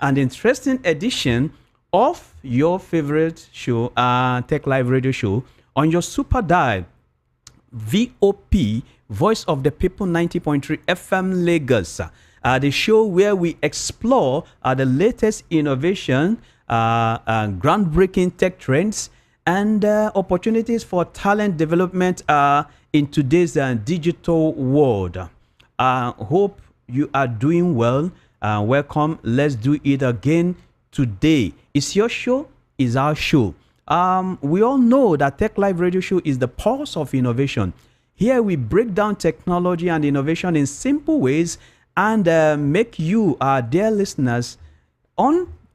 and interesting edition of your favorite show, Tech Live Radio Show, on your super dial, VOP, Voice of the People 90.3 FM Lagos. The show where we explore the latest innovation, groundbreaking tech trends, and opportunities for talent development in today's digital world. Hope you are doing well. Welcome. Let's do it again today. It's your show, it's our show. We all know that Tech Live Radio Show is the pulse of innovation. Here we break down technology and innovation in simple ways and make you, our dear listeners,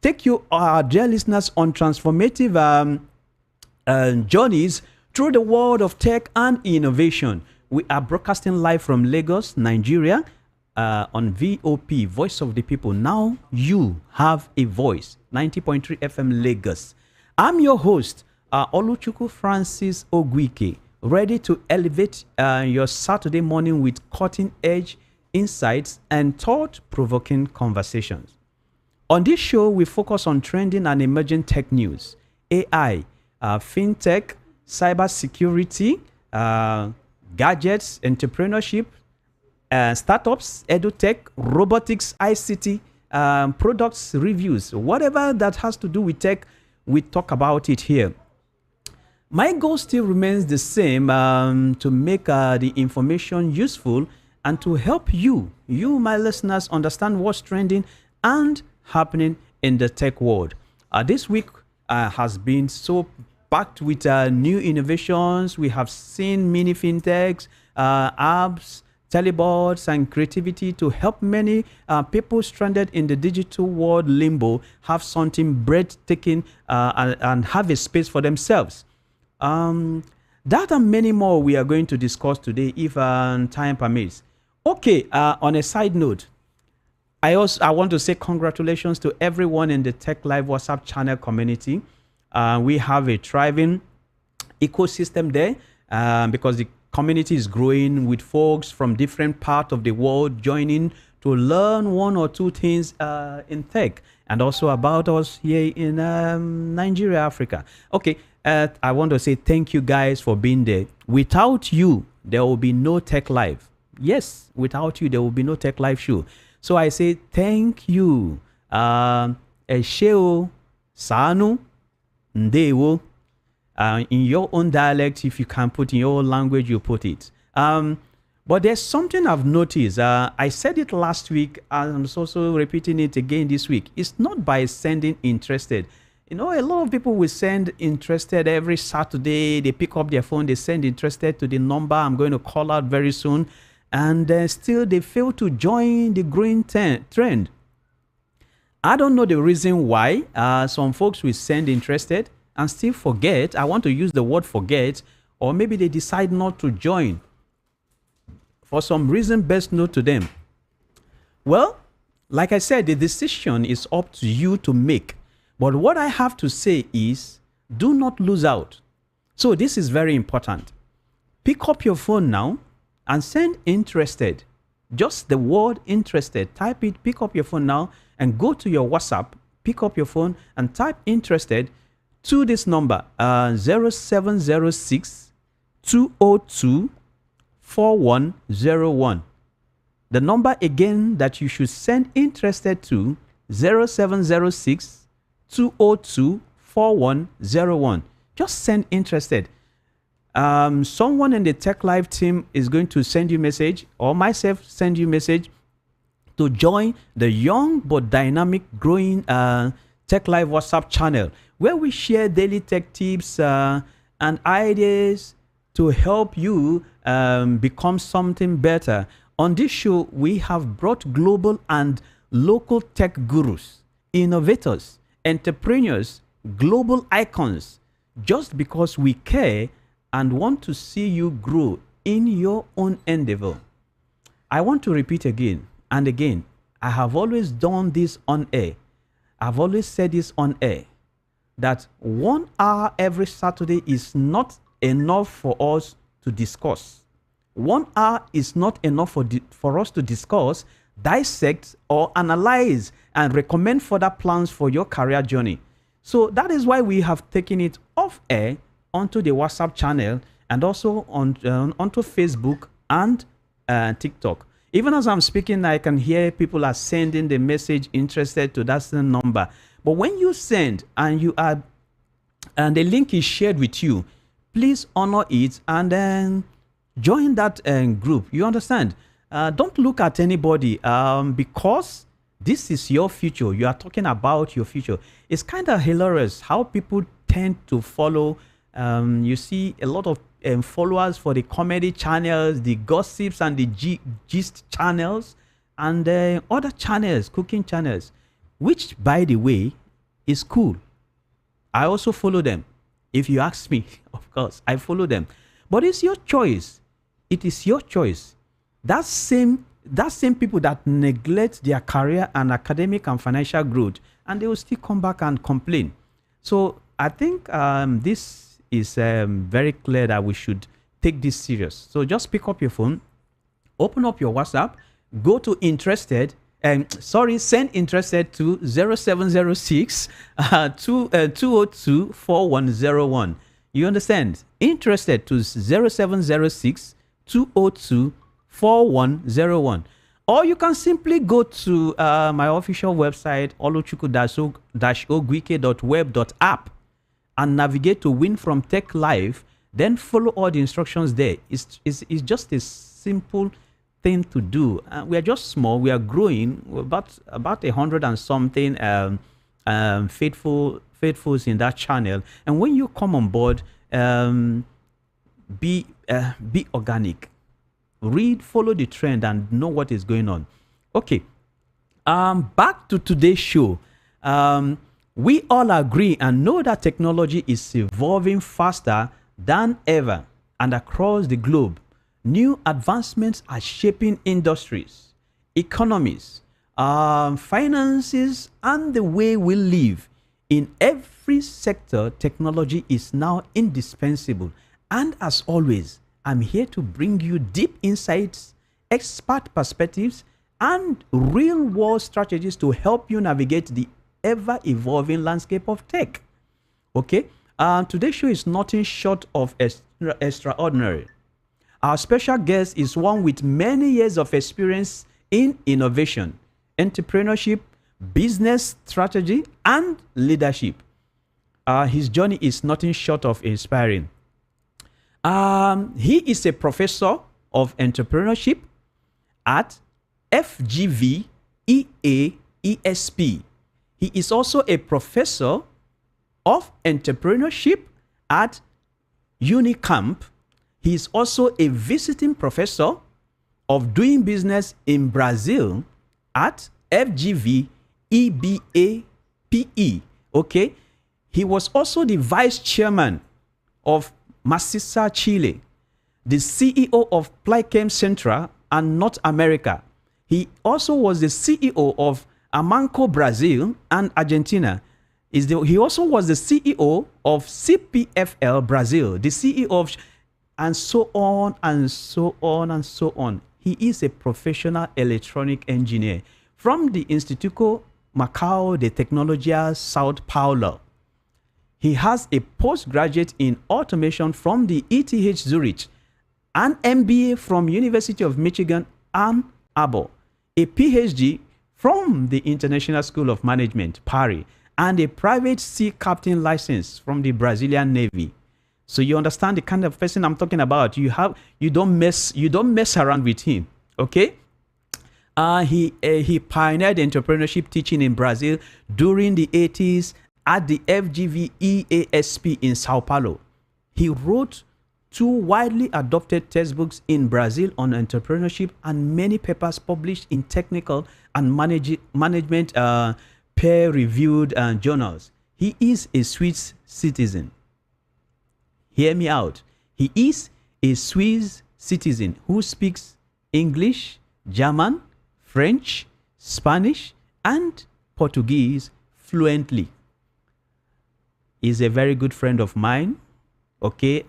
take you, our dear listeners, on transformative journeys through the world of tech and innovation. We are broadcasting live from Lagos, Nigeria, on VOP, Voice of the People. Now you have a voice, 90.3 FM Lagos. I'm your host, Oluchukwu Francis Ogwike, ready to elevate your Saturday morning with cutting-edge insights and thought-provoking conversations. On this show, we focus on trending and emerging tech news, AI, fintech, cybersecurity, gadgets, entrepreneurship, startups, edutech, robotics, ICT, products reviews, whatever that has to do with tech, we talk about it here. My goal still remains the same, to make the information useful and to help you, my listeners, understand what's trending and happening in the tech world. This week has been so packed with new innovations. We have seen mini fintechs, apps, teleboards, and creativity to help many people stranded in the digital world limbo have something breathtaking and have a space for themselves. That and many more we are going to discuss today if time permits. Okay, on a side note, I want to say congratulations to everyone in the Tech Live WhatsApp channel community. We have a thriving ecosystem there because the community is growing with folks from different parts of the world joining to learn one or two things in tech and also about us here in Nigeria, Africa. Okay, I want to say thank you guys for being there. Without you, there will be no Tech Live. Yes, without you, there will be no Tech Live show. So I say thank you. Esheo, Sanu, Ndewo. In your own dialect, if you can put in your own language, you put it. But there's something I've noticed. I said it last week, and I'm also repeating it again this week. It's not by sending interested. You know, a lot of people will send interested every Saturday. They pick up their phone, they send interested to the number I'm going to call out very soon. And still they fail to join the growing trend. I don't know the reason why. Some folks will send interested and still forget. I want to use the word forget, or maybe they decide not to join. For some reason, best known to them. Well, like I said, the decision is up to you to make. But what I have to say is, do not lose out. So this is very important. Pick up your phone now and send interested. Just the word interested. Type it, pick up your phone now and go to your WhatsApp, pick up your phone and type interested to this number, 0706 202 4101. The number again that you should send interested to, 0706 202 4101. Just send interested. Someone in the Tech Live team is going to send you a message, or myself send you a message to join the young but dynamic growing Tech Live WhatsApp channel, where we share daily tech tips and ideas to help you become something better. On this show, we have brought global and local tech gurus, innovators, entrepreneurs, global icons, just because we care and want to see you grow in your own endeavor. I want to repeat again and again. I have always done this on air. I've always said this on air, that 1 hour every Saturday is not enough for us to discuss. 1 hour is not enough for us to discuss dissect or analyze and recommend further plans for your career journey. So that is why we have taken it off air onto the WhatsApp channel and also onto Facebook and TikTok. Even as I'm speaking, I can hear people are sending the message interested to that same number. But when you send and the link is shared with you, please honor it and then join that group. You understand? Don't look at anybody because this is your future. You are talking about your future. It's kind of hilarious how people tend to follow. You see a lot of followers for the comedy channels, the gossips and the gist channels, and other channels, cooking channels, which, by the way, is cool. I also follow them. If you ask me, of course, I follow them. But it's your choice. It is your choice. That same people that neglect their career and academic and financial growth, and they will still come back and complain. So I think this is very clear that we should take this serious. So just pick up your phone, open up your WhatsApp, go to interested, send interested to 0706 202 4101. You understand? Interested to 0706 202 4101. Or you can simply go to my official website, oluchuku-ogwike.web.app, and navigate to Win from Tech Live. Then follow all the instructions there. It's just a simple thing to do. We are just small. We are growing. We're about 100 and something faithfuls in that channel. And when you come on board, be organic. Read, follow the trend, and know what is going on. Okay. Back to today's show. We all agree and know that technology is evolving faster than ever, and across the globe, new advancements are shaping industries, economies, finances, and the way we live. In every sector, technology is now indispensable. And as always, I'm here to bring you deep insights, expert perspectives, and real-world strategies to help you navigate the ever-evolving landscape of tech. Okay, today's show is nothing short of extraordinary. Our special guest is one with many years of experience in innovation, entrepreneurship, business strategy, and leadership. His journey is nothing short of inspiring. He is a professor of entrepreneurship at FGV EAESP. He is also a professor of entrepreneurship at Unicamp. He is also a visiting professor of doing business in Brazil at FGV EBAPE. Okay. He was also the vice chairman of Maciza Chile, the CEO of Plychem Central and North America. He also was the CEO of Amanco Brazil and Argentina. He also was the CEO of CPFL Brazil, the CEO of, and so on and so on and so on. He is a professional electronic engineer from the Instituto Macao de Tecnología São Paulo. He has a postgraduate in automation from the ETH Zurich, an MBA from University of Michigan Ann Arbor, a PhD from the International School of Management, Paris, and a private sea captain license from the Brazilian Navy. So you understand the kind of person I'm talking about. You don't mess around with him. Okay. He pioneered entrepreneurship teaching in Brazil during the 80s at the FGV EASP in Sao Paulo. He wrote 2 widely adopted textbooks in Brazil on entrepreneurship and many papers published in technical and management peer-reviewed journals. He is a Swiss citizen. Hear me out. He is a Swiss citizen who speaks English, German, French, Spanish, and Portuguese fluently. He's a very good friend of mine. Okay.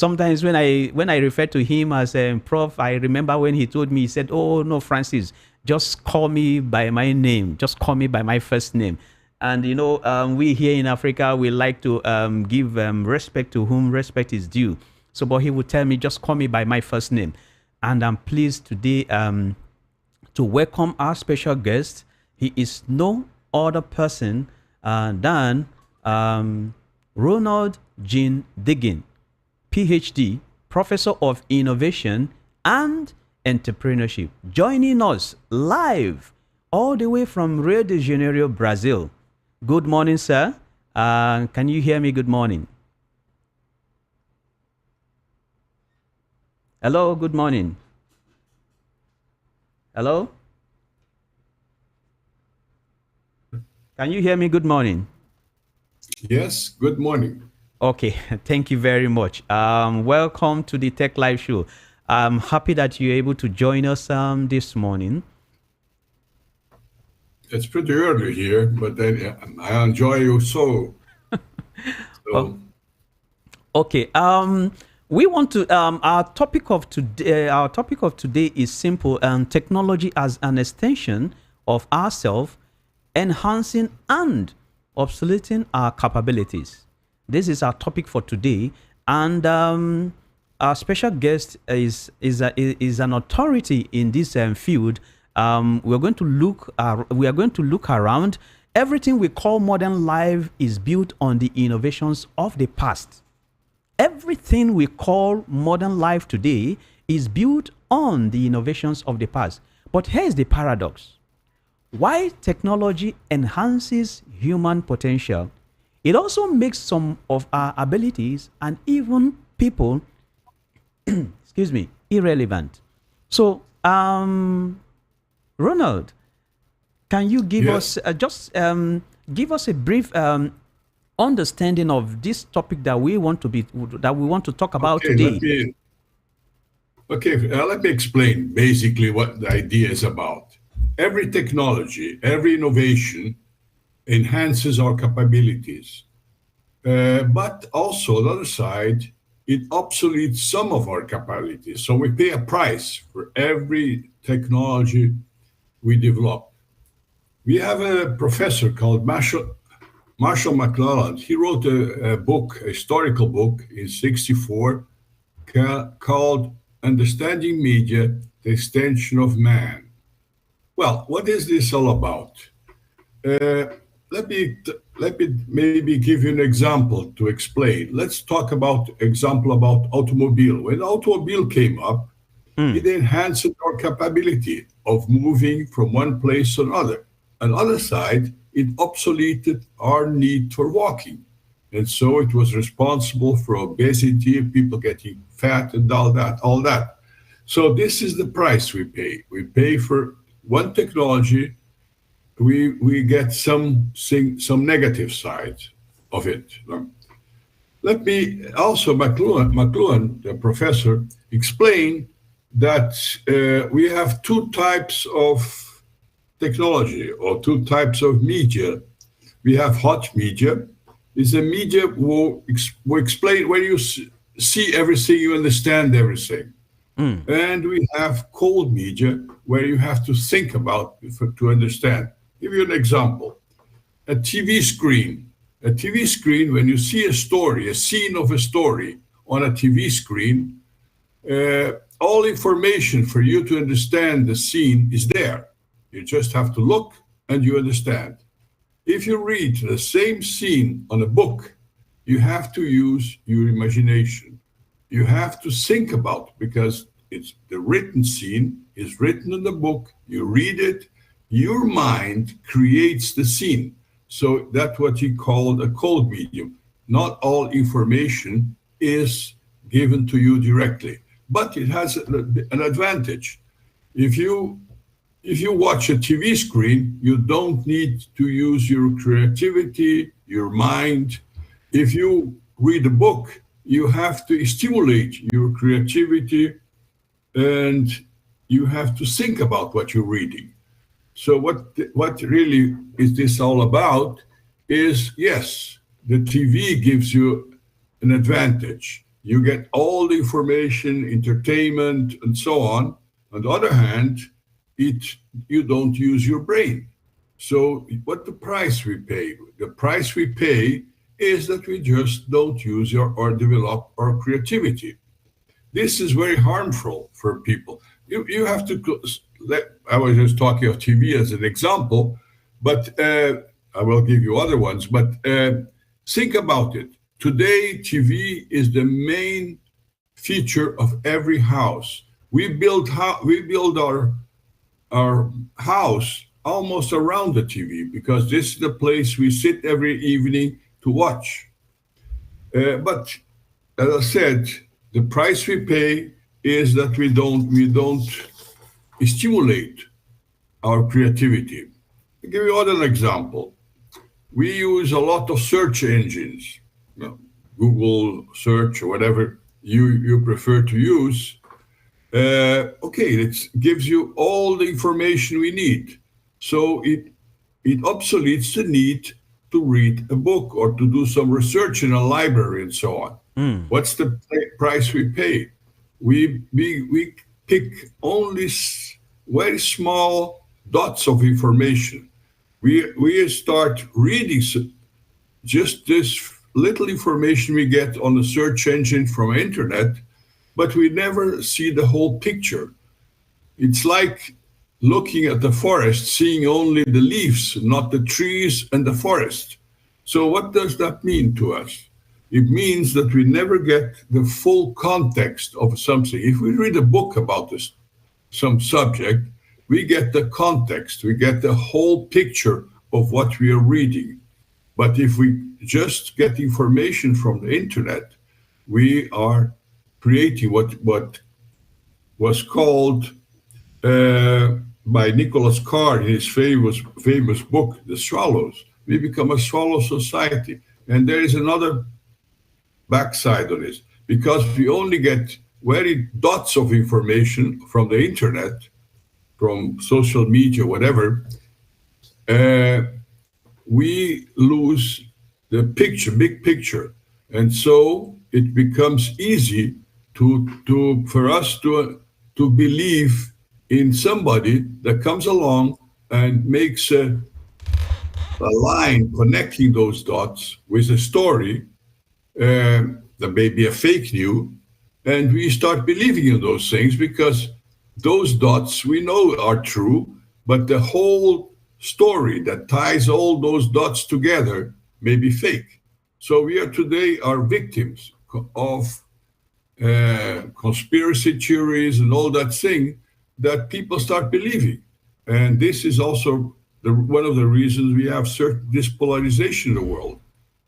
Sometimes when I refer to him as a prof, I remember when he told me, he said, "Oh no, Francis, just call me by my name. Just call me by my first name." And we here in Africa, we like to give respect to whom respect is due. So, but he would tell me, just call me by my first name. And I'm pleased today to welcome our special guest. He is no other person than Ronald Jean Diggin, PhD, Professor of Innovation and Entrepreneurship, joining us live all the way from Rio de Janeiro, Brazil. Good morning, sir. Can you hear me? Good morning. Hello, good morning. Hello? Can you hear me? Good morning. Yes, good morning. Okay, thank you very much. Welcome to the Tech Live Show. I'm happy that you're able to join us this morning. It's pretty early here, but I enjoy you so. Oh, So, okay. We want to our topic of today is simple, technology as an extension of ourselves, enhancing and obsoleting our capabilities. This is our topic for today, and our special guest is an authority in this field. We are going to look around. Everything we call modern life is built on the innovations of the past. Everything we call modern life today is built on the innovations of the past. But here's the paradox. While technology enhances human potential, it also makes some of our abilities and even people, excuse me, irrelevant. So, Ronald, can you give us yes. just give us a brief understanding of this topic that we want to talk about Okay, today? let me explain basically what the idea is about. Every technology, every innovation enhances our capabilities, but also on the other side, it obsoletes some of our capabilities. So we pay a price for every technology we develop. We have a professor called Marshall McLuhan. He wrote a book, a historical book in '64 called Understanding Media, the Extension of Man. Well, what is this all about? Uh, let me maybe give you an example to explain. Let's talk about example about automobile. When automobile came up, it Mm, enhanced our capability of moving from one place to another. On the other side, it obsoleted our need for walking. And so it was responsible for obesity, people getting fat and all that, all that. So this is the price we pay. We pay for one technology, we get some negative sides of it. Let me also, McLuhan, the professor, explain that we have two types of technology or two types of media. We have hot media. It's a media will explain when you see everything, you understand everything. mm, And we have cold media where you have to think about to understand. Give you an example. A TV screen. A TV screen, when you see a story, a scene of a story on a TV screen, all information for you to understand the scene is there. You just have to look and you understand. If you read the same scene on a book, you have to use your imagination. You have to think about because it's the written scene is written in the book. You read it, your mind creates the scene. So that's what he called a cold medium. Not all information is given to you directly, but it has an advantage. If you if you watch a TV screen, you don't need to use your creativity, your mind. If you read a book, you have to stimulate your creativity and you have to think about what you're reading. So what really is this all about is yes, the TV gives you an advantage. You get all the information, entertainment, and so on. On the other hand, it you don't use your brain. So what the price we pay? The price we pay is that we just don't use or develop our creativity. This is very harmful for people. You have to I was just talking of TV as an example, but I will give you other ones. But think about it. Today, TV is the main feature of every house. We build our house almost around the TV because this is the place we sit every evening to watch. But as I said, the price we pay is that we don't stimulate our creativity. I'll give you another example. We use a lot of search engines, you know, Google search or whatever you prefer to use. Okay, it gives you all the information we need. So it obsoletes the need to read a book or to do some research in a library and so on. What's the price we pay? We pick only very small dots of information. We start reading just this little information we get on the search engine from internet, but we never see the whole picture. It's like looking at the forest, seeing only the leaves, not the trees and the forest. So, what does that mean to us? It means that we never get the full context of something. If we read a book about this, some subject, we get the context, we get the whole picture of what we are reading. But if we just get information from the internet, we are creating what was called by Nicholas Carr in his famous book, The Swallows. We become a swallow society. And there is another backside of this because we only get very dots of information from the internet, from social media, whatever. We lose the picture, big picture, and so it becomes easy to for us to believe in somebody that comes along and makes a line connecting those dots with a story that may be a fake news, and we start believing in those things because those dots we know are true, but the whole story that ties all those dots together may be fake. So we are today are victims of conspiracy theories and all that thing that people start believing. And this is also one of the reasons we have certain dispolarization in the world,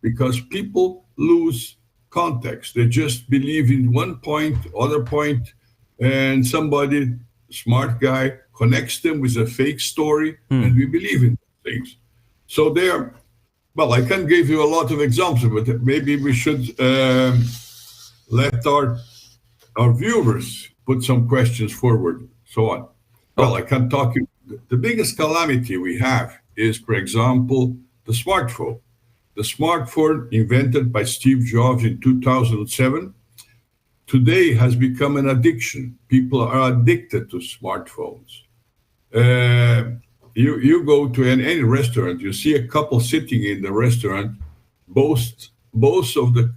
because people lose context. They just believe in one point, other point, and somebody, smart guy, connects them with a fake story, and we believe in things. So there, well, I can give you a lot of examples, but maybe we should let our viewers put some questions forward, so on. Well, I can talk you. The biggest calamity we have is, for example, the smartphone. The smartphone invented by Steve Jobs in 2007 today has become an addiction. People are addicted to smartphones. You go to any restaurant, you see a couple sitting in the restaurant, both of the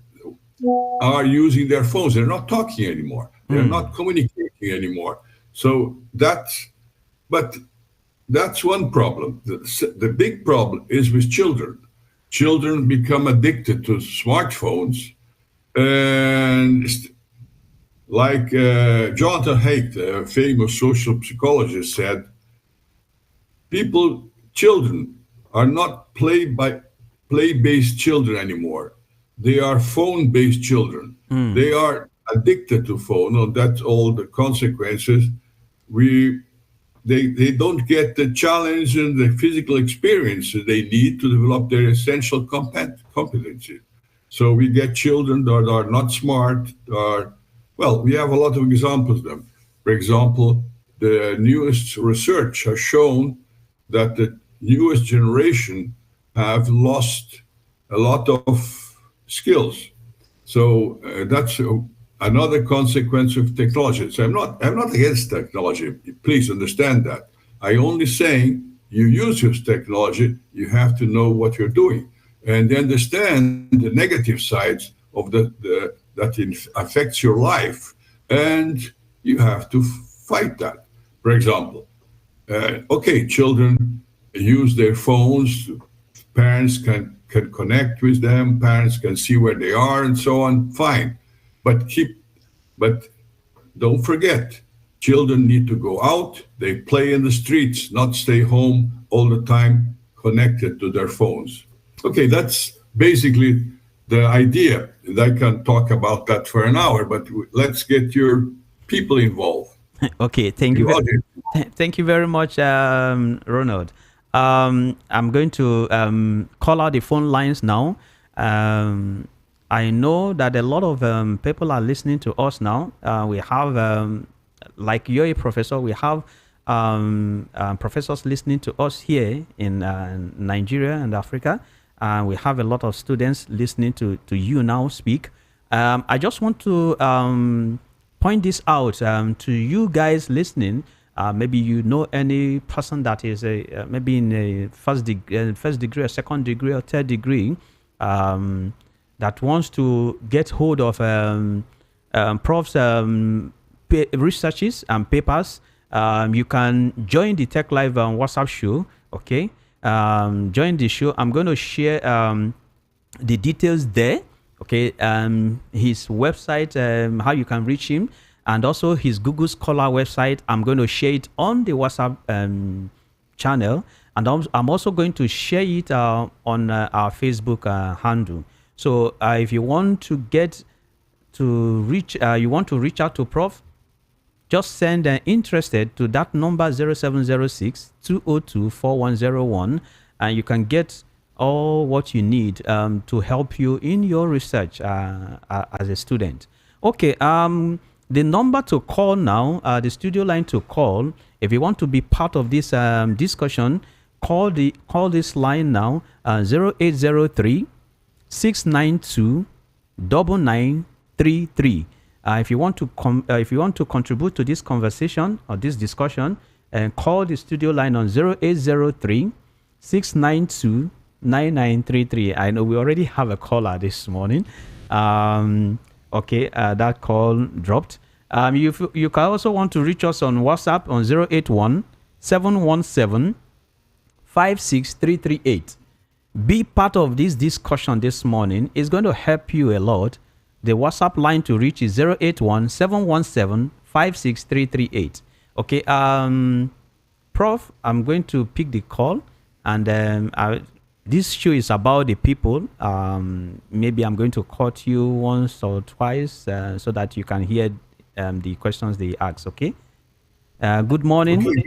are using their phones. They're not talking anymore. They're not communicating anymore. So that's one problem. The big problem is with children. Children become addicted to smartphones, and like Jonathan Haidt, a famous social psychologist, said, children are not play-based children anymore. They are phone-based children. They are addicted to phone, and that's all the consequences. They don't get the challenge and the physical experience that they need to develop their essential competencies. So we get children that are not smart. Well, we have a lot of examples of them. For example, the newest research has shown that the newest generation have lost a lot of skills. So that's another consequence of technology. So I'm not against technology. Please understand that. I only saying you use this technology. You have to know what you're doing and understand the negative sides of affects your life, and you have to fight that. For example, okay, children use their phones. Parents can connect with them. Parents can see where they are and so on. Fine, but don't forget, children need to go out. They play in the streets, not stay home all the time connected to their phones. Okay, that's basically the idea. And I can talk about that for an hour, but let's get your people involved. Okay, Your audience. thank you very much, Ronald. I'm going to call out the phone lines now. Um, I know that a lot of people are listening to us now. We have, like you're a professor, we have professors listening to us here in Nigeria and Africa. We have a lot of students listening to you now speak. I just want to point this out to you guys listening. Maybe you know any person that is maybe in a first degree, or second degree, or third degree, that wants to get hold of Prof's researches and papers. You can join the Tech Live WhatsApp show. Okay, join the show. I'm going to share the details there. Okay, his website, how you can reach him, and also his Google Scholar website. I'm going to share it on the WhatsApp channel, and I'm also going to share it on our Facebook handle. So if you want to you want to reach out to Prof, just send interested to that number 0706 202 4101, and you can get all what you need to help you in your research as a student. Okay, the number to call now, the studio line to call, if you want to be part of this discussion, call this line now, 0803 692 9933. If you want to contribute to this conversation or this discussion, call the studio line on 0803 692 9933. I know we already have a caller this morning. Okay, that call dropped. You can also want to reach us on WhatsApp on 081 717 56338. Be part of this discussion this morning. It's going to help you a lot. The WhatsApp line to reach is 081 717 56338. Okay, Prof, I'm going to pick the call, and this show is about the people. Maybe I'm going to cut you once or twice so that you can hear the questions they ask. Okay. Good morning. Okay,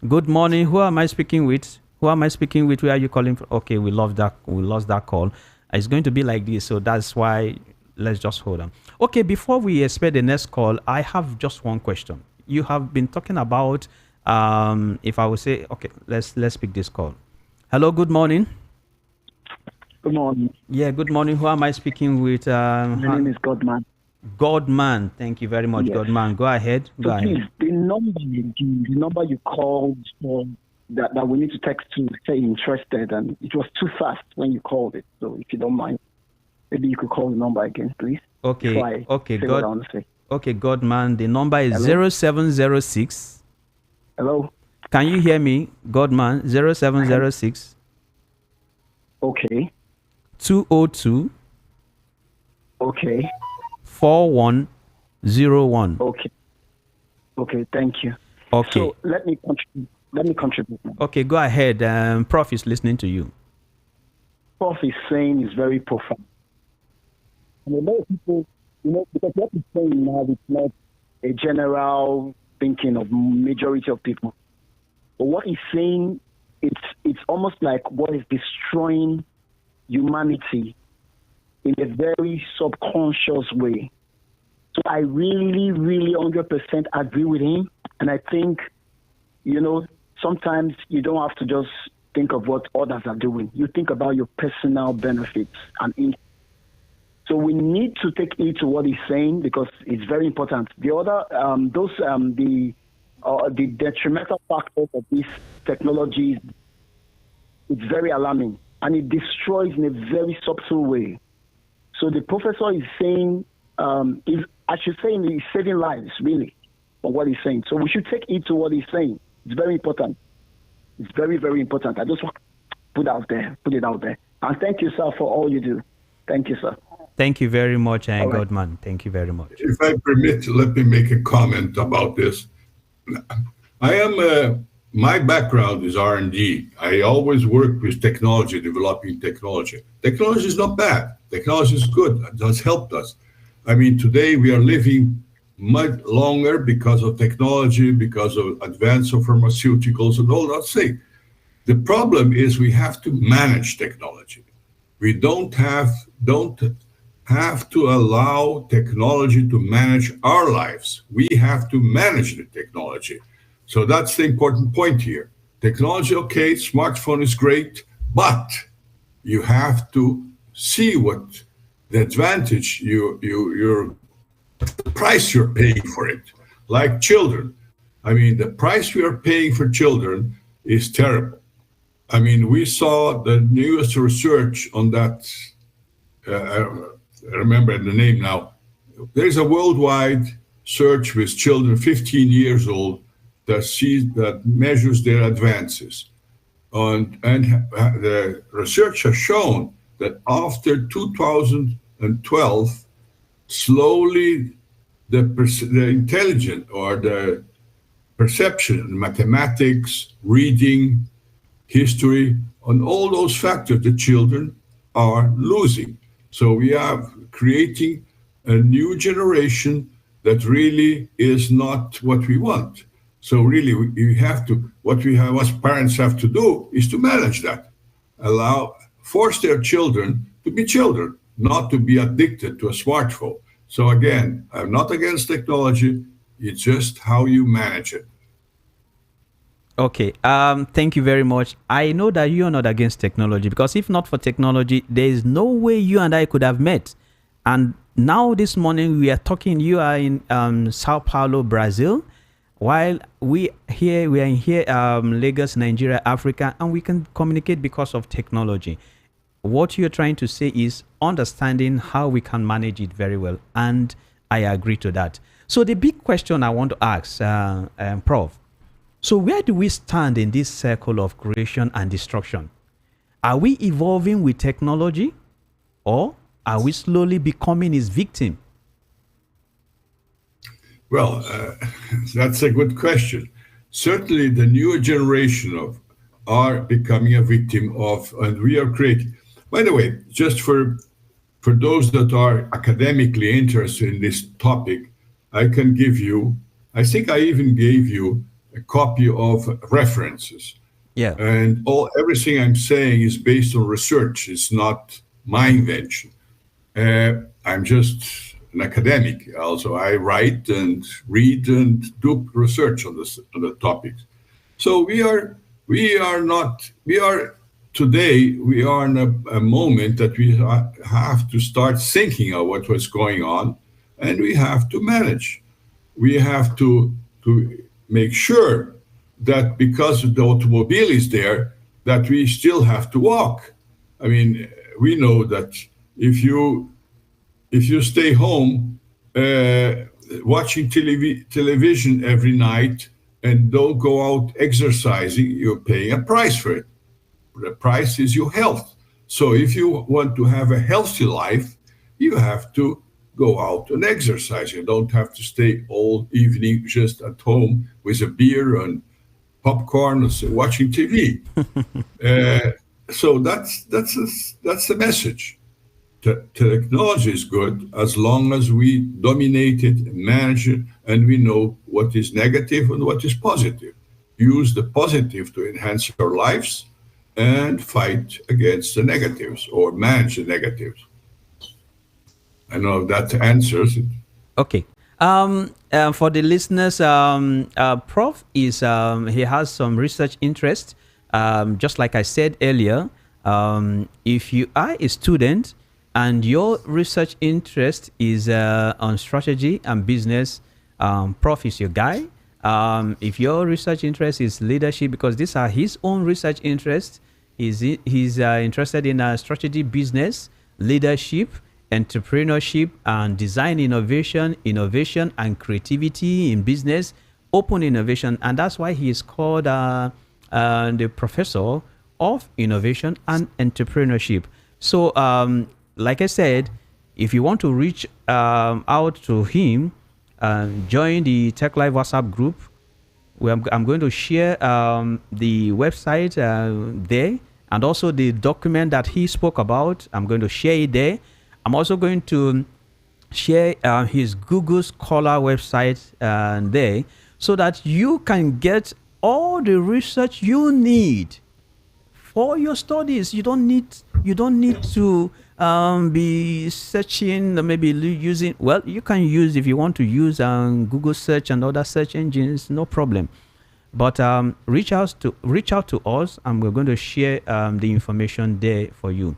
Good morning. Who am I speaking with? Where are you calling from? Okay, we lost that call. It's going to be like this, so that's why. Let's just hold on. Okay, before we expect the next call, I have just one question. You have been talking about if I would say, okay, let's pick this call. Hello, good morning. Good morning. Yeah, good morning. Who am I speaking with? My name is Godman. Godman. Thank you very much, Yes. Godman. Go ahead. So please, the number you called for that we need to text to say interested, and it was too fast when you called it. So if you don't mind, maybe you could call the number again, please. Okay. Okay, say what I want to say. Okay, Godman. The number is Hello? 0706. Hello? Can you hear me, Godman? 0706 Okay. 202 Okay. 4101. Okay. Okay, thank you. Okay. So let me contribute. Okay, go ahead. Prof is listening to you. Prof is saying is very profound. And a lot of people, because what he's saying now is not a general thinking of majority of people. But what he's saying, it's almost like what is destroying humanity in a very subconscious way. So I really, really 100% agree with him. And I think, sometimes you don't have to just think of what others are doing. You think about your personal benefits and So we need to take heed to what he's saying because it's very important. The other, the detrimental factors of these technologies, it's very alarming and it destroys in a very subtle way. So the professor is saying, I should say, he's saving lives, really, for what he's saying. So we should take heed to what he's saying. It's very important. It's very, very important. I just want to put it out there. And thank you, sir, for all you do. Thank you, sir. Thank you very much, All right. Godman. Thank you very much. If I permit, let me make a comment about this. I am my background is R&D. I always work with technology, developing technology. Technology is not bad. Technology is good. It has helped us. I mean, today we are living much longer because of technology, because of advance of pharmaceuticals and all that thing. The problem is we have to manage technology. We don't have to allow technology to manage our lives. We have to manage the technology. So that's the important point here. Technology, okay, smartphone is great, but you have to see what the advantage your price you're paying for it. Like children. I mean, the price we are paying for children is terrible. I mean, we saw the newest research on that. I remember the name now. There's a worldwide search with children 15 years old that measures their advances. And the research has shown that after 2012, slowly the intelligence or the perception, mathematics, reading, history, on all those factors, the children are losing. So we are creating a new generation that really is not what we want. So really, we have to, what we have as parents have to do is to manage that. Force their children to be children, not to be addicted to a smartphone. So again, I'm not against technology. It's just how you manage it. Okay. Thank you very much. I know that you are not against technology because if not for technology, there is no way you and I could have met. And now this morning we are talking. You are in Sao Paulo, Brazil, while we are in here, Lagos, Nigeria, Africa, and we can communicate because of technology. What you're trying to say is understanding how we can manage it very well, and I agree to that. So the big question I want to ask, Prof. So where do we stand in this circle of creation and destruction? Are we evolving with technology, or are we slowly becoming its victim? Well, that's a good question. Certainly, the newer generation are becoming a victim of, and we are creating. By the way, just for those that are academically interested in this topic, I can give you. I think I even gave you a copy of references. Yeah. And everything I'm saying is based on research. It's not my invention. I'm just an academic. Also, I write and read and do research on the topics. So we are today in a moment that we have to start thinking of what was going on, and we have to manage. We have to make sure that because the automobile is there, that we still have to walk. I mean, we know that if you stay home watching television every night and don't go out exercising, you're paying a price for it. The price is your health. So if you want to have a healthy life, you have to go out and exercise. You don't have to stay all evening just at home with a beer and popcorn and watching TV. So that's the message. Technology is good as long as we dominate it, manage it, and we know what is negative and what is positive. Use the positive to enhance our lives and fight against the negatives or manage the negatives. I know that answers it. Okay. For the listeners, Prof is he has some research interest. Just like I said earlier, if you are a student, and your research interest is on strategy and business, Prof is your guy. If your research interest is leadership, because these are his own research interests, he's interested in strategy, business, leadership, entrepreneurship, and design innovation and creativity in business, open innovation, and that's why he is called the professor of innovation and entrepreneurship. So, like I said, if you want to reach out to him, join the Tech Live WhatsApp group. I'm going to share the website there, and also the document that he spoke about. I'm going to share it there. I'm also going to share his Google Scholar website there, so that you can get all the research you need for your studies. You don't need to be searching, maybe using, well, you can use, if you want to use Google search and other search engines, no problem. But reach out to us, and we're going to share the information there for you.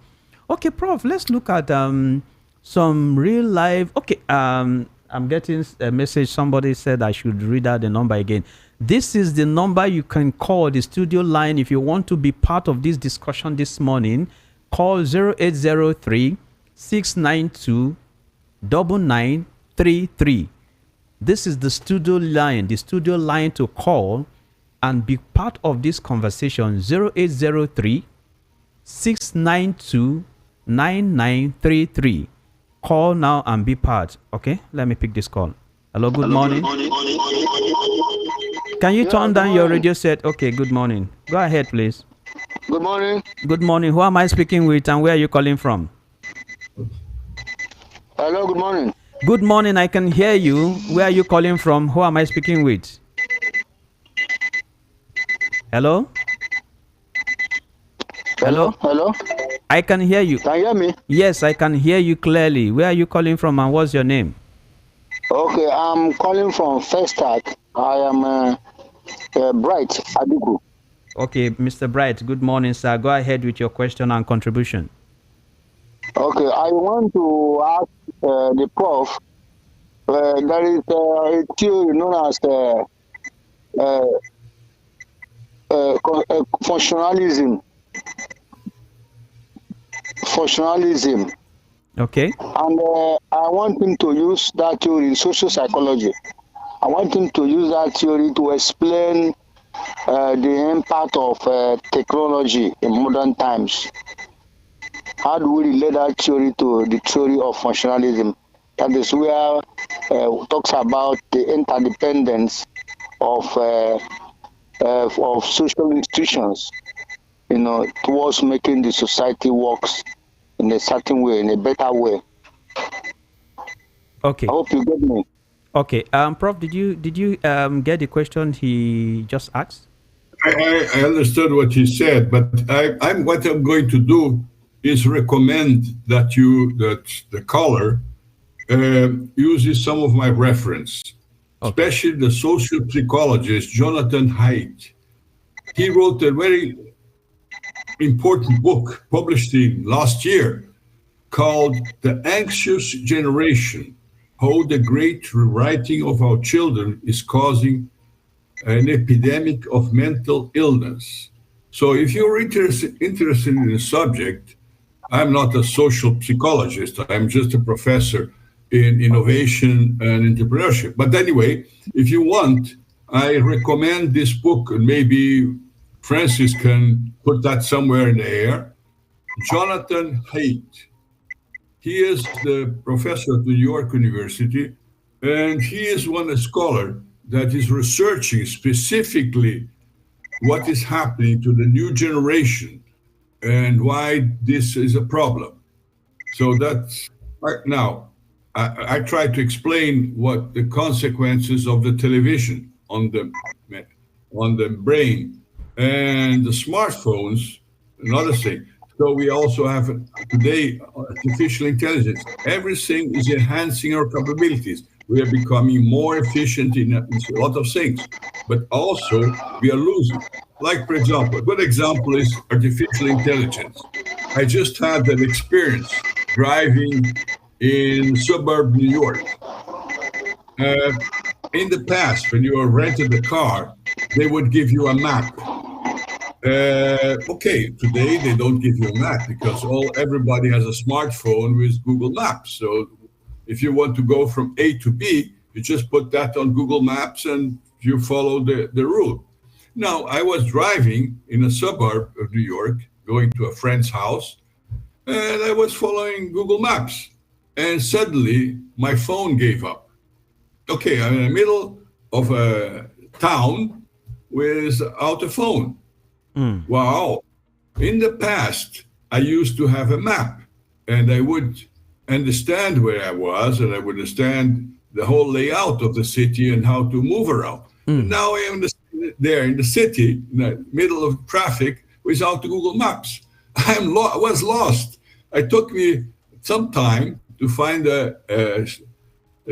Okay, Prof, let's look at some real life. Okay, I'm getting a message. Somebody said I should read out the number again. This is the number you can call, the studio line, if you want to be part of this discussion this morning. Call 0803 692 9933. This is the studio line to call and be part of this conversation. 0803 692 9933. Call now and be part. Okay, let me pick this call. Hello, good morning. Can you turn down your radio set? Okay, good morning. Go ahead, please. Good morning. Good morning. Who am I speaking with, and where are you calling from? Hello, good morning. Good morning. I can hear you. Where are you calling from? Who am I speaking with? Hello? Hello? I can hear you. Can you hear me? Yes, I can hear you clearly. Where are you calling from, and what's your name? Okay, I'm calling from First Start. I am Bright Adugu. Okay, Mr. Bright, good morning, sir. Go ahead with your question and contribution. Okay, I want to ask the prof, there is a theory known as functionalism. Okay. And I want him to use that theory in social psychology. I want him to use that theory to explain the impact of technology in modern times. How do we relate that theory to the theory of functionalism? That is where it talks about the interdependence of social institutions, towards making the society works in a certain way, in a better way. Okay. I hope you get me. Okay. Prof, did you get the question he just asked? I understood what he said, but what I'm going to do is recommend that the caller uses some of my reference, especially the social psychologist Jonathan Haidt. He wrote a very important book published last year called The Anxious Generation: How the Great Rewriting of Our Children is Causing an Epidemic of Mental Illness. So if you're interested in the subject, I'm not a social psychologist. I'm just a professor in innovation and entrepreneurship. But anyway, if you want, I recommend this book, and maybe Francis can put that somewhere in the air. Jonathan Haidt. He is the professor at the New York University, and he is one scholar that is researching specifically what is happening to the new generation and why this is a problem. So that's right now. I try to explain what the consequences of the television on the brain and the smartphones, another thing. So we also have today artificial intelligence. Everything is enhancing our capabilities. We are becoming more efficient in a lot of things, but also we are losing. Like, for example, a good example is artificial intelligence. I just had an experience driving in suburb New York. Uh, in the past, when you rented a car, they would give you a map. Okay, today they don't give you a map because everybody has a smartphone with Google Maps. So if you want to go from A to B, you just put that on Google Maps and you follow the route. Now, I was driving in a suburb of New York, going to a friend's house, and I was following Google Maps. And suddenly my phone gave up. Okay, I'm in the middle of a town without a phone. Wow. In the past, I used to have a map and I would understand where I was and I would understand the whole layout of the city and how to move around. Now I am there in the city, in the middle of traffic, without the Google Maps. I was lost. It took me some time to find a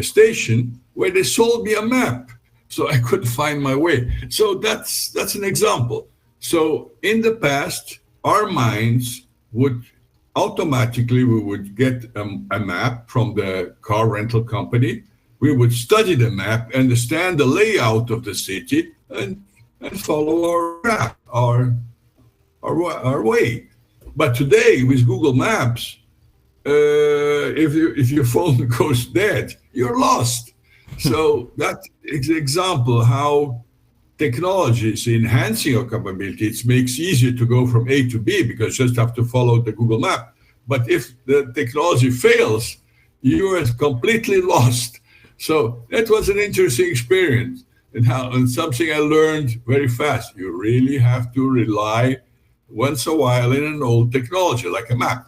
station where they sold me a map, so I could find my way. So that's an example. So in the past, our minds would automatically, we would get a map from the car rental company. We would study the map, understand the layout of the city, and follow our way. But today, with Google Maps, if your phone goes dead, you're lost. So that is an example how technology is enhancing our capability. It makes it easier to go from A to B because you just have to follow the Google map. But if the technology fails, you are completely lost. So that was an interesting experience and something I learned very fast. You really have to rely once a while in an old technology like a map.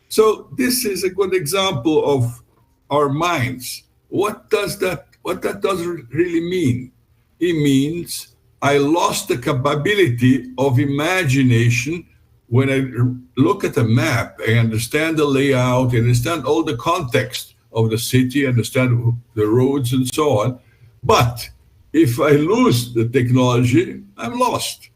So this is a good example of our minds. What that does really mean? It means I lost the capability of imagination when I look at a map. I understand the layout, I understand all the context of the city, understand the roads and so on. But if I lose the technology, I'm lost.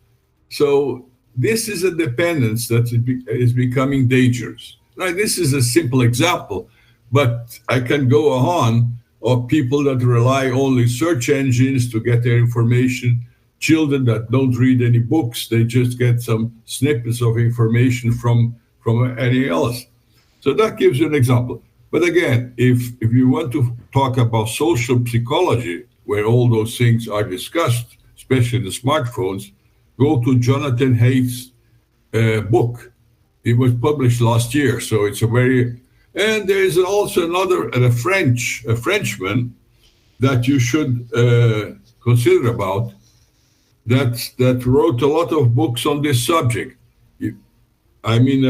So this is a dependence that is becoming dangerous. Now, this is a simple example, but I can go on of people that rely only search engines to get their information, children that don't read any books, they just get some snippets of information from any else. So that gives you an example. But again, if you want to talk about social psychology, where all those things are discussed, especially the smartphones, go to Jonathan Haidt's book. It was published last year, so it's a very. And there is also a Frenchman that you should consider about that wrote a lot of books on this subject. I mean,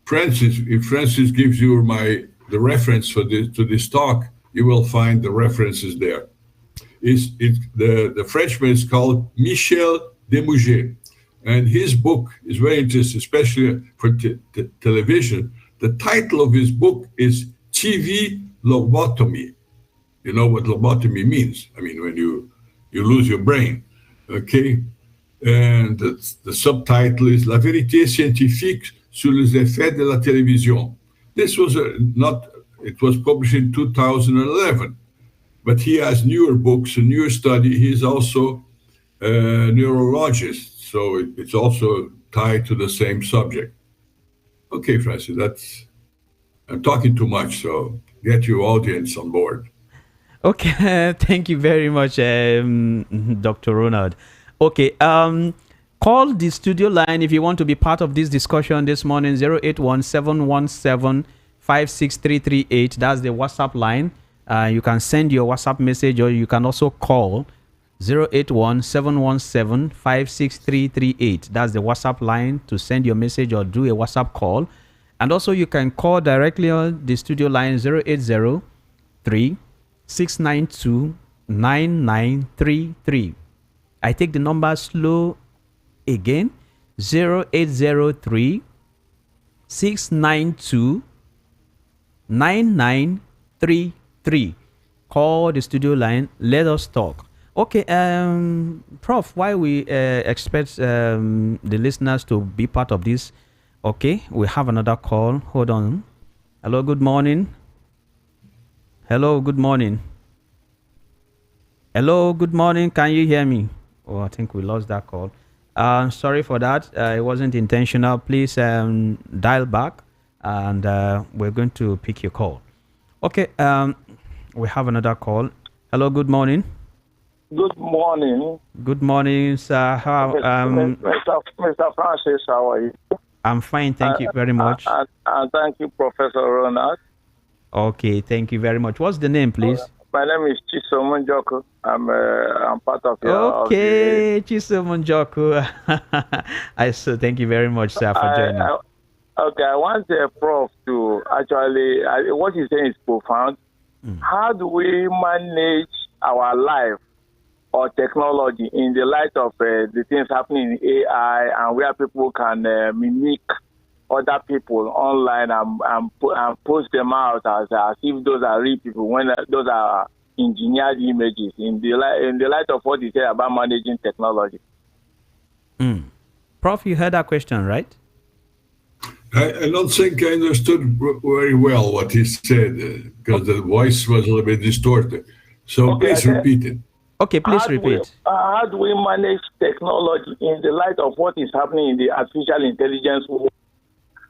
Francis. If Francis gives you the reference for this talk, you will find the references there. The Frenchman is called Michel Desmouget. And his book is very interesting, especially for television. The title of his book is TV Lobotomy. You know what lobotomy means? I mean, when you lose your brain, okay? And the subtitle is La vérité scientifique sur les effets de la télévision. This was it was published in 2011, but he has newer books, a newer study. He's also a neurologist, so it's also tied to the same subject. Okay, Francis, I'm talking too much, so get your audience on board. Okay, thank you very much, Dr. Ronald. Okay, call the studio line if you want to be part of this discussion this morning, 081-717-56338. That's the WhatsApp line. You can send your WhatsApp message or you can also call 081-717-56338. That's the WhatsApp line to send your message or do a WhatsApp call. And also you can call directly on the studio line 080-3692-9933. I take the number slow again, 0803-692-9933. Call the studio line, let us talk. Okay, Prof, why we expect the listeners to be part of this? Okay, we have another call. Hold on. Hello, good morning. Hello, good morning. Hello, good morning. Can you hear me? Oh, I think we lost that call. Sorry for that. It wasn't intentional. Please dial back and we're going to pick your call. Okay, we have another call. Hello, good morning. Good morning, Good morning, sir. How, Mr. Francis. How are you? I'm fine. Thank you very much. And thank you, Professor Ronald. Okay, thank you very much. What's the name, please? My name is Chisom Njoku. I'm part of your. Okay, Chisom Njoku. I so thank you very much, sir, for joining. Okay, I want the prof to actually. What he's saying is profound. How do we manage our life or technology in the light of the things happening in AI and where people can mimic other people online and post them out as if those are real people when those are engineered images in the light of what you say about managing technology. Prof, you heard that question, right? I don't think I understood very well what he said because the voice was a little bit distorted. So Okay, please repeat it. Okay, please repeat. How do we manage technology in the light of what is happening in the artificial intelligence world?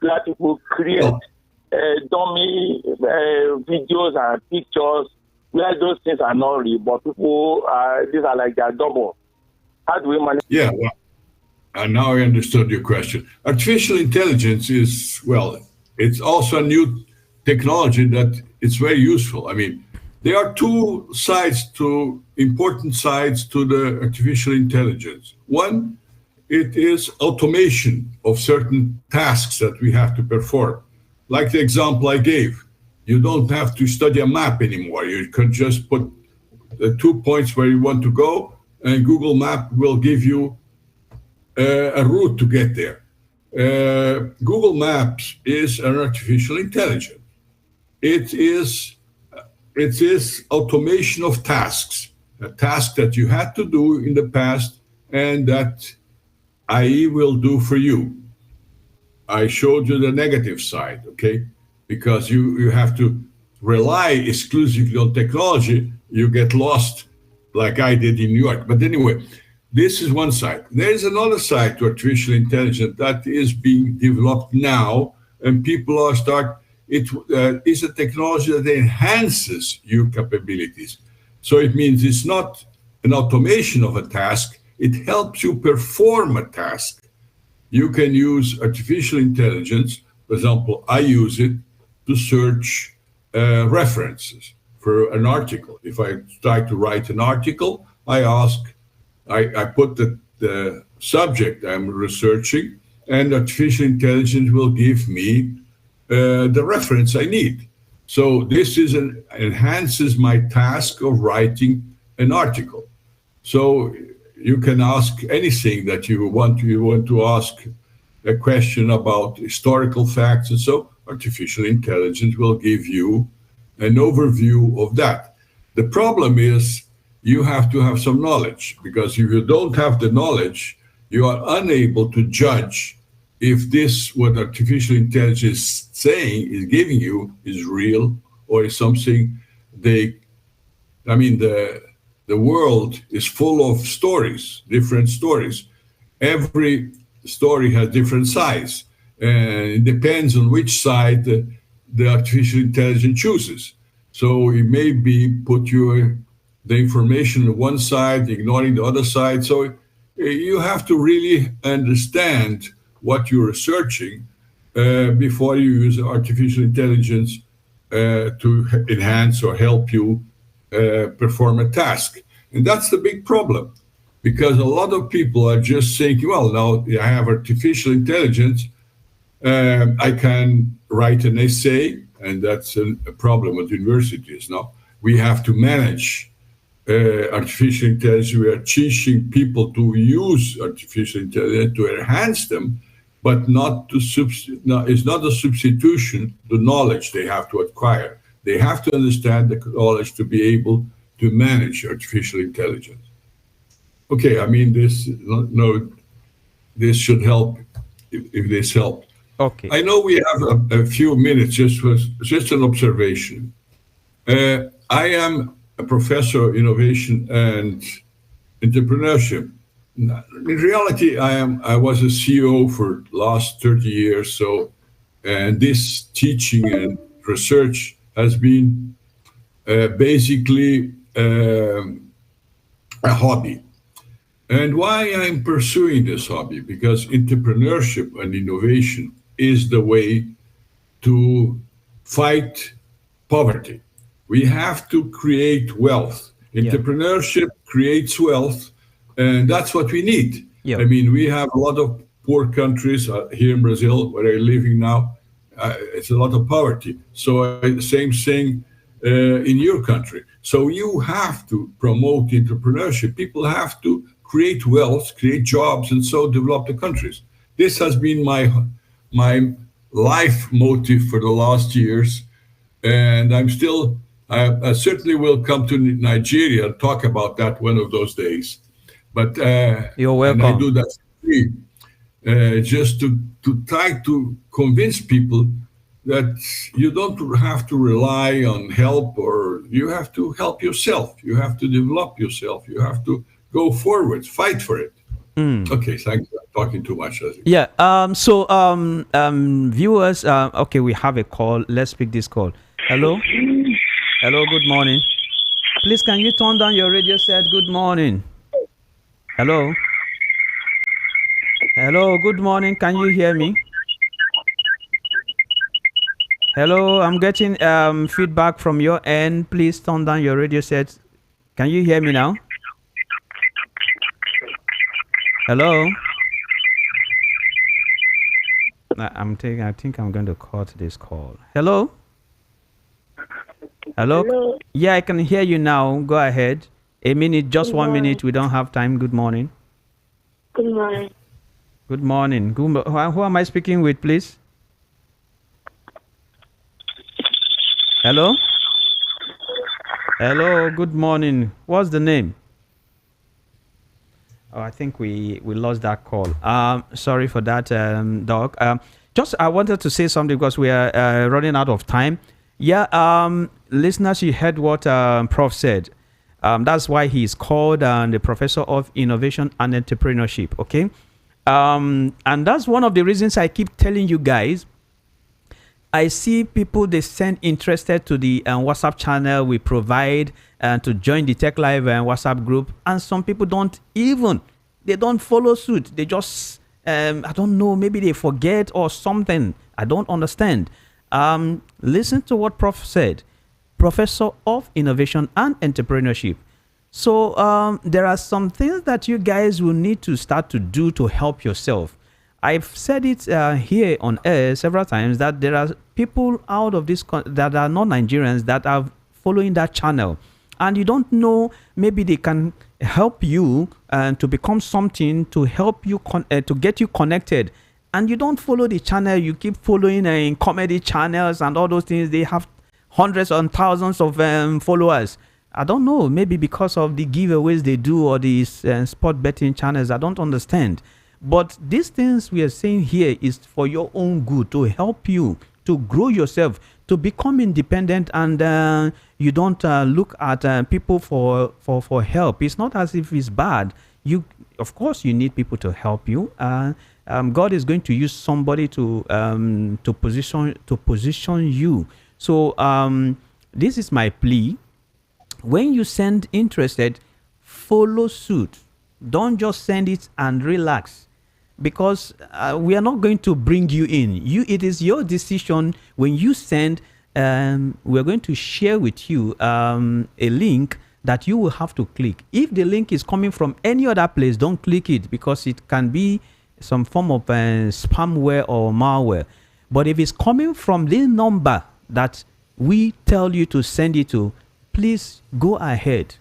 Where people create dummy videos and pictures where those things are not real, but people, these are like their double. How do we manage? Yeah, well, and now I understood your question. Artificial intelligence is, well, it's also a new technology that it's very useful. I mean, there are two sides to important sides to the artificial intelligence. One, it is automation of certain tasks that we have to perform. Like the example I gave, you don't have to study a map anymore. You can just put the 2 points where you want to go, and Google Map will give you a route to get there. Google Maps is an artificial intelligence. It is automation of tasks, a task that you had to do in the past and that AI will do for you. I showed you the negative side, okay? Because you have to rely exclusively on technology, you get lost like I did in New York. But anyway, this is one side. There is another side to artificial intelligence that is being developed now, and people are start. It is a technology that enhances your capabilities. So it means it's not an automation of a task; it helps you perform a task. You can use artificial intelligence. For example, I use it to search references for an article. If I try to write an article, I put the subject I'm researching, and artificial intelligence will give me the reference I need. So this enhances my task of writing an article. So you can ask anything that you want. You want to ask a question about historical facts, and so artificial intelligence will give you an overview of that. The problem is you have to have some knowledge, because if you don't have the knowledge, you are unable to judge if this what artificial intelligence is saying is giving you is real or is something they. I mean the world is full of stories, different stories. Every story has different sides, and it depends on which side the artificial intelligence chooses. So it may be put the information on one side, ignoring the other side. So you have to really understand what you're researching before you use artificial intelligence to enhance or help you perform a task. And that's the big problem, because a lot of people are just thinking, well, now I have artificial intelligence, I can write an essay, and that's a problem with universities now. We have to manage artificial intelligence. We are teaching people to use artificial intelligence to enhance them, but not to it's not a substitution the knowledge they have to acquire. They have to understand the knowledge to be able to manage artificial intelligence. Okay, I mean this. No, this should help if this helped. Okay. I know we have a few minutes, just an observation. I am a professor of innovation and entrepreneurship. In reality, I was a CEO for last 30 years. So, and this teaching and research has been basically a hobby. And why I'm pursuing this hobby? Because entrepreneurship and innovation is the way to fight poverty. We have to create wealth. Yeah. Entrepreneurship creates wealth, and that's what we need. Yeah. I mean, we have a lot of poor countries here in Brazil, where I'm living now. It's a lot of poverty. So, same thing in your country. So, you have to promote entrepreneurship. People have to create wealth, create jobs, and so develop the countries. This has been my life motive for the last years, and I certainly will come to Nigeria and talk about that one of those days. But You're and I welcome. do that for free, just to try to convince people that you don't have to rely on help, or you have to help yourself. You have to develop yourself. You have to go forward, fight for it. Okay, thank you. I'm talking too much. I think. Yeah. So, viewers. Okay, we have a call. Let's pick this call. Hello. Hello. Good morning. Please, can you turn down your radio set? Good morning. Hello. Hello. Good morning. Can you hear me? Hello. I'm getting feedback from your end. Please turn down your radio set. Can you hear me now? Hello. I think I'm going to cut this call. Hello. Hello. Hello. Yeah, I can hear you now. Go ahead. A minute, just 1 minute. We don't have time. Good morning. Good morning. Good morning. Who am I speaking with, please? Hello. Hello. Good morning. What's the name? Oh, I think we lost that call. Sorry for that, Doc. Just I wanted to say something because we are running out of time. Yeah, listeners, you heard what Prof said. That's why he's called the Professor of Innovation and Entrepreneurship. Okay, and that's one of the reasons I keep telling you guys. I see people, they send interested to the WhatsApp channel we provide to join the Tech Live WhatsApp group, and some people they don't follow suit. They just I don't know, maybe they forget or something. I don't understand. Listen to what Prof said, Professor of Innovation and Entrepreneurship. So there are some things that you guys will need to start to do to help yourself. I've said it here on air several times that there are people out of this that are not Nigerians that are following that channel, and you don't know, maybe they can help you to become something, to help you to get you connected, and you don't follow the channel. You keep following in comedy channels and all those things. They have hundreds and thousands of followers. I don't know, maybe because of the giveaways they do or these sport betting channels. I don't understand. But these things we are saying here is for your own good, to help you to grow yourself, to become independent, and you don't look at people for help. It's not as if it's bad. Of course, you need people to help you. God is going to use somebody to position you. So this is my plea. When you send interested, follow suit. Don't just send it and relax, because we are not going to bring you in. It is your decision. When you send, we're going to share with you a link that you will have to click. If the link is coming from any other place, don't click it, because it can be some form of spamware or malware. But if it's coming from the number that we tell you to send it to, please go ahead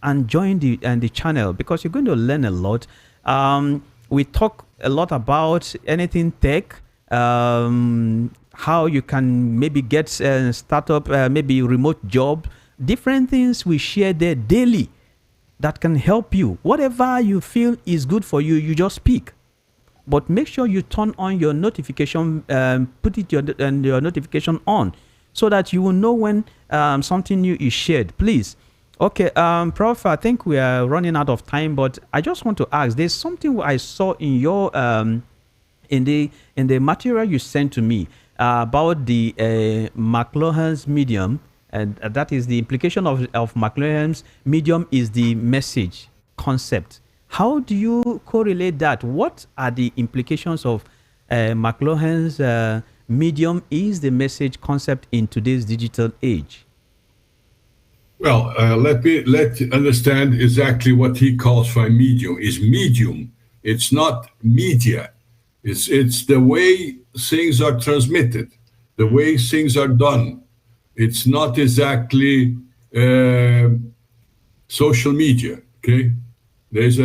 and join the channel, because you're going to learn a lot. We talk a lot about anything tech, how you can maybe get a startup, maybe remote job, different things we share there daily that can help you. Whatever you feel is good for you, you just pick. but make sure you turn on your notification, put it your notification on, so that you will know when something new is shared. Please. Okay, Prof, I think we are running out of time, but I just want to ask. There's something I saw in your in the material you sent to me about the McLuhan's medium, and that is the implication of McLuhan's medium is the message concept. How do you correlate that? What are the implications of McLuhan's medium is the message concept in today's digital age? Well, let understand exactly what he calls for medium. Is medium. It's not media. It's the way things are transmitted, the way things are done. It's not exactly social media. Okay, there is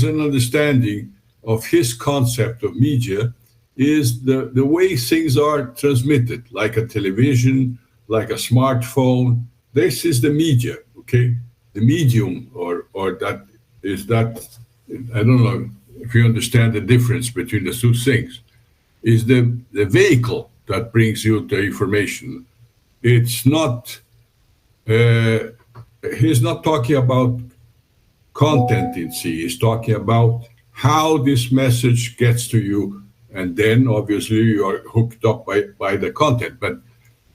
an understanding of his concept of media is the way things are transmitted, like a television, like a smartphone. This is the media, okay? The medium, or that is that, I don't know if you understand the difference between the two things, is the vehicle that brings you the information. It's not, he's not talking about content in C, he's talking about how this message gets to you, and then obviously you are hooked up by the content. But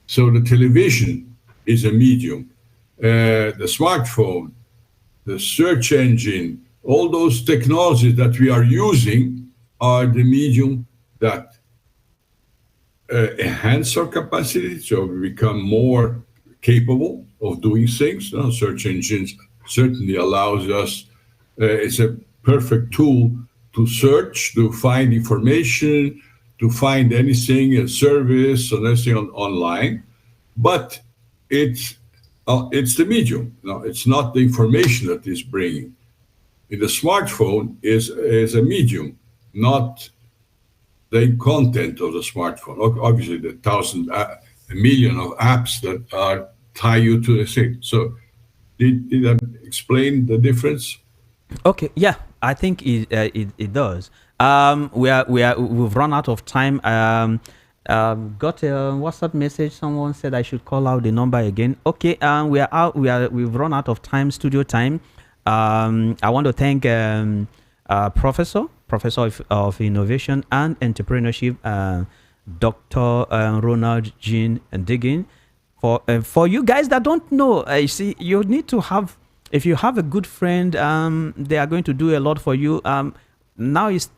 so the television is a medium. The smartphone, the search engine, all those technologies that we are using are the medium that enhance our capacity, so we become more capable of doing things. Search engines certainly allows us, it's a perfect tool to search, to find information, to find anything, a service or anything online. But it's the medium. No, it's not the information that is bringing. In the smartphone is a medium, not the content of the smartphone. Obviously, the a million of apps that are tie you to the thing. So, did I explain the difference? Okay, yeah, I think it does. We've run out of time. Got a WhatsApp message. Someone said I should call out the number again. Okay, we are out. We've run out of time. Studio time. I want to thank Professor of Innovation and Entrepreneurship, Dr. Ronald Jean Diggin. For you guys that don't know, you see, you need to have. If you have a good friend, they are going to do a lot for you. Now it's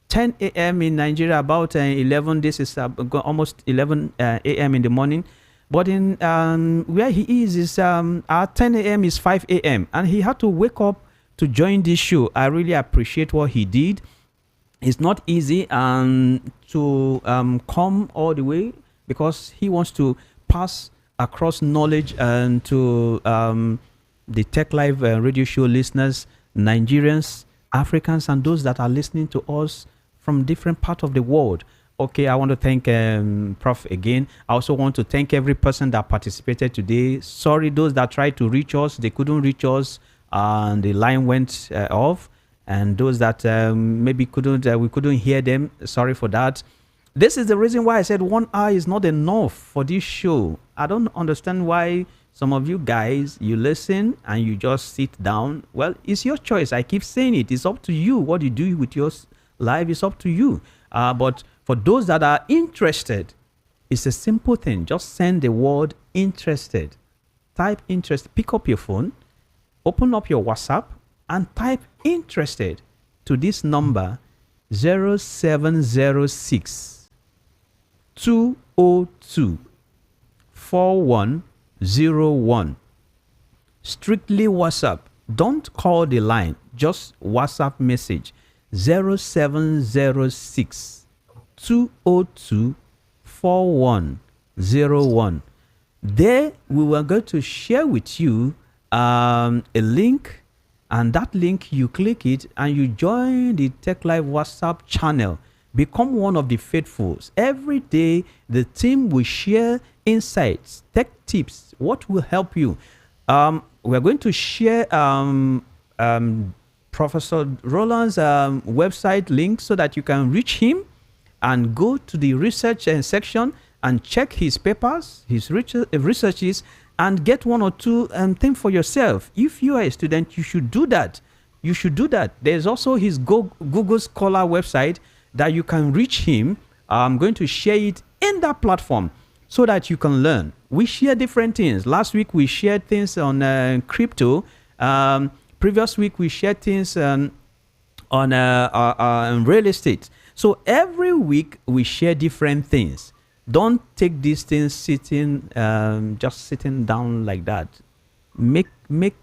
10 a.m. in Nigeria, about 11. This is almost 11 a.m. in the morning. But in where he is at 10 a.m. is 5 a.m. and he had to wake up to join this show. I really appreciate what he did. It's not easy to come all the way because he wants to pass across knowledge and to the Tech Live radio show listeners, Nigerians, Africans, and those that are listening to us from different parts of the world. Okay, I want to thank Prof again. I also want to thank every person that participated today. Sorry, those that tried to reach us, they couldn't reach us, and the line went off. And those that maybe we couldn't hear them. Sorry for that. This is the reason why I said 1 hour is not enough for this show. I don't understand why some of you guys, you listen and you just sit down. Well, it's your choice. I keep saying it. It's up to you. What you do with your life is up to you. But for those that are interested, it's a simple thing. Just send the word interested. Type interested. Pick up your phone, open up your WhatsApp, and type interested to this number 0706 202 4101. Strictly WhatsApp. Don't call the line. Just WhatsApp message 0706 202 4101. There we were going to share with you a link, and that link you click it and you join the Tech Live WhatsApp channel. Become one of the faithfuls. Every day the team will share insights, tech tips, what will help you. We're going to share Professor Roland's website link so that you can reach him and go to the research section and check his papers, his researches, and get one or two things for yourself. If you are a student, you should do that. You should do that. There's also his Google Scholar website that you can reach him. I'm going to share it in that platform so that you can learn. We share different things. Last week we shared things on crypto. Previous week we shared things on real estate. So every week we share different things. Don't take these things just sitting down like that. Make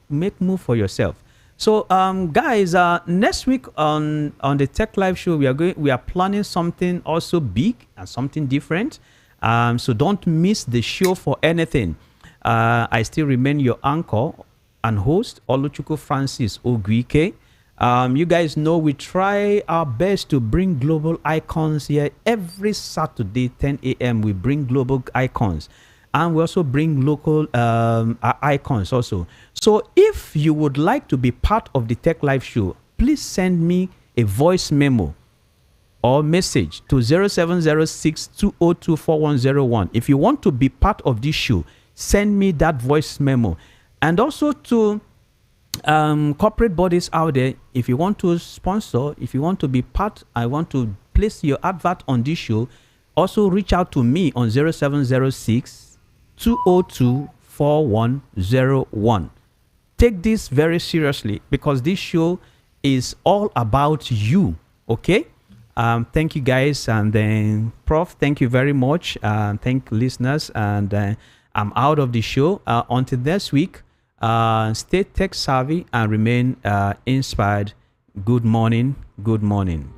move for yourself. So guys, next week on the Tech Live show, we are planning something also big and something different. So don't miss the show for anything. I still remain your anchor and host, Oluchukwu Francis Ogwike. You guys know we try our best to bring global icons here every Saturday, 10 a.m. We bring global icons, and we also bring local icons also. So if you would like to be part of the Tech Live show, please send me a voice memo or message to 0706-202-4101. If you want to be part of this show, send me that voice memo. And also to corporate bodies out there, if you want to sponsor, if you want to be part, I want to place your advert on this show, also reach out to me on 0706-202-4101. Take this very seriously because this show is all about you. Okay? Thank you guys, and then Prof, thank you very much. Thank listeners, and I'm out of the show. Until next week, stay tech savvy and remain inspired. Good morning. Good morning.